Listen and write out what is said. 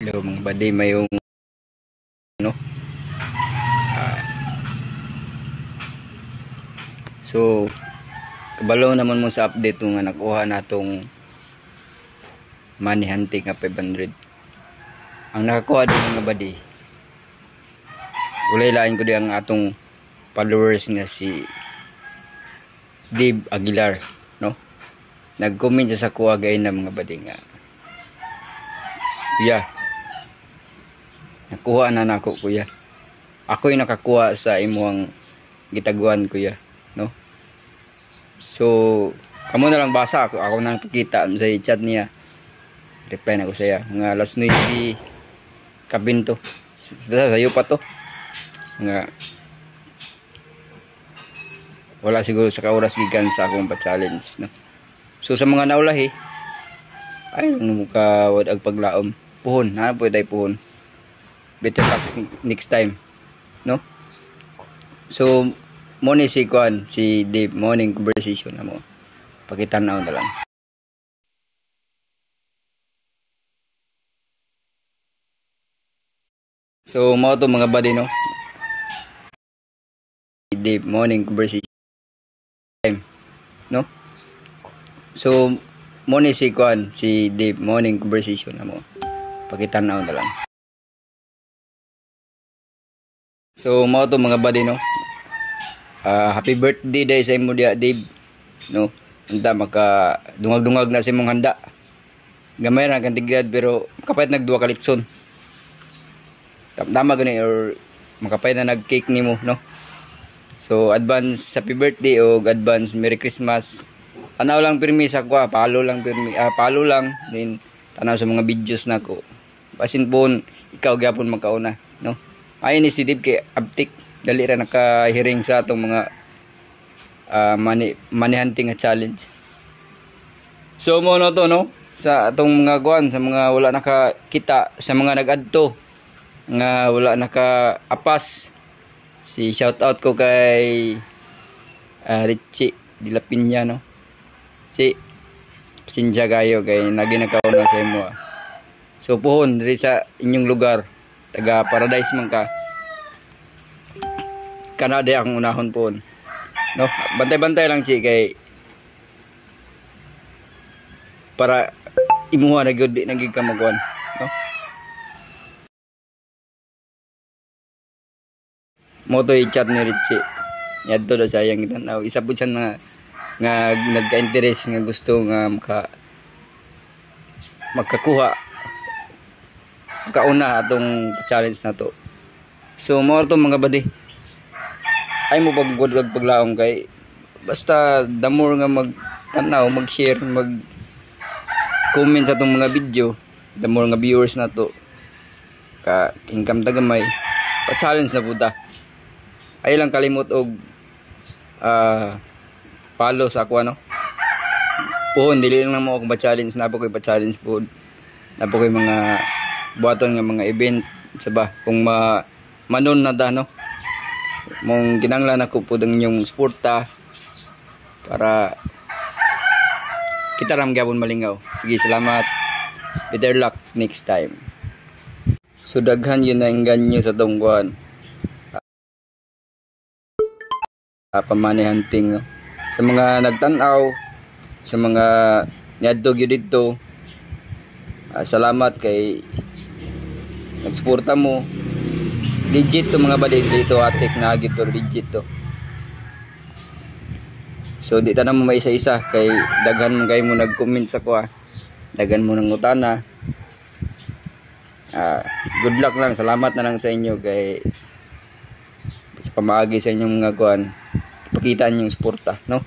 Hello mga buddy, mayong no. So kabalo naman mo sa update nga nakuha natong money hunting nga 500. Ang nakakuha din mga buddy, ulay lain ko di ang atong followers nga si Dave Aguilar, no. Nag-comment siya sa kuha gay na mga buddy nga yeah, nakuha na nako kuya. Ako yung nakakuha sa imuang gitaguan kuya, no. So kamo na lang basa ako nang pakita sa chat niya. Reply na ko saya nga last 9 kabinto. Sayo pa to. Nga wala siguro sa kauras gikan sa akong pa-challenge, no. So sa mga naulahi ay muka wad ag paglaom. Puhon, na po tay puhon. Better luck next time, no. So mo ni si Kwan, si Dave, morning conversation na mo. Pakitanaw na lang. So mo to mga buddy, no. Dave, morning conversation time, no. So mo ni si Kwan, si Dave, morning conversation na mo. Pakitanaw na lang. So mo to mga buddy, no. Happy birthday day sa imo dia Dave, no. Anda maka dungag-dungag na sa imong handa. Gamay ra kan tigad pero makapait nagduwa ka litson. Tama gani or makapait na nag-cake nimo, no. So advance happy birthday o advance Merry Christmas. Tanaw lang pirmi sa kwa, palo lang pirmi, palo lang din tanaw sa mga videos nako. Basin pon ikaw gyapon magkauna, no. Ay ni si Dave kay uptik dali ra nakahiring sa atong mga money hunting challenge. So mo no to, no, sa atong mga kuan, sa mga wala nakakita, sa mga nag-adto nga wala naka-apas. Si shout out ko kay Richie Dilapinya, no. Si sinja kayo kay nagi nakauna sa imo. So puhon diri sa inyong lugar, taga Paradise man ka. Kanada ang unahon po, no. Bantay-bantay lang chi kay para imuha na gyud di nagig ka magwan, no. Mo to i-chat ni Richie yadto do sayang itanaw isa pud siya nga nagka-interest nga gusto nga magkakuha kauna atong challenge na to. So mo to mga buddy, ay mo paglaom kay basta the more nga magtanaw, mag-share, mag-comment sa itong mga video, the more nga viewers na to ka income tagamay pa-challenge na puta. Ay lang kalimot og follow sa ako, no. Puhon dili lang mo ako pa-challenge, na po koy pa-challenge po. Na po koy mga buhaton nga mga event saba kung manon na da, no. Mong kinanglan ako po ng inyong suporta para kita ram gyapon malingaw. Sige, salamat. Better luck next time. So daghan yun na inganyo sa tungkuan. Pamani hunting, no. Sa mga nagtanaw, sa mga niadto gyud dito, salamat kay nagsuporta mo. Legit to mga buddy dito, atik na agit to, legit to. So di ta na mo maisa-isa kay daghan mo kayo mo nag-comment sa ko, daghan mo ng utana. Good luck lang, salamat na lang sa inyo kay sa pamaagi sa inyong mga kuan, pakita niyo yung suporta, no.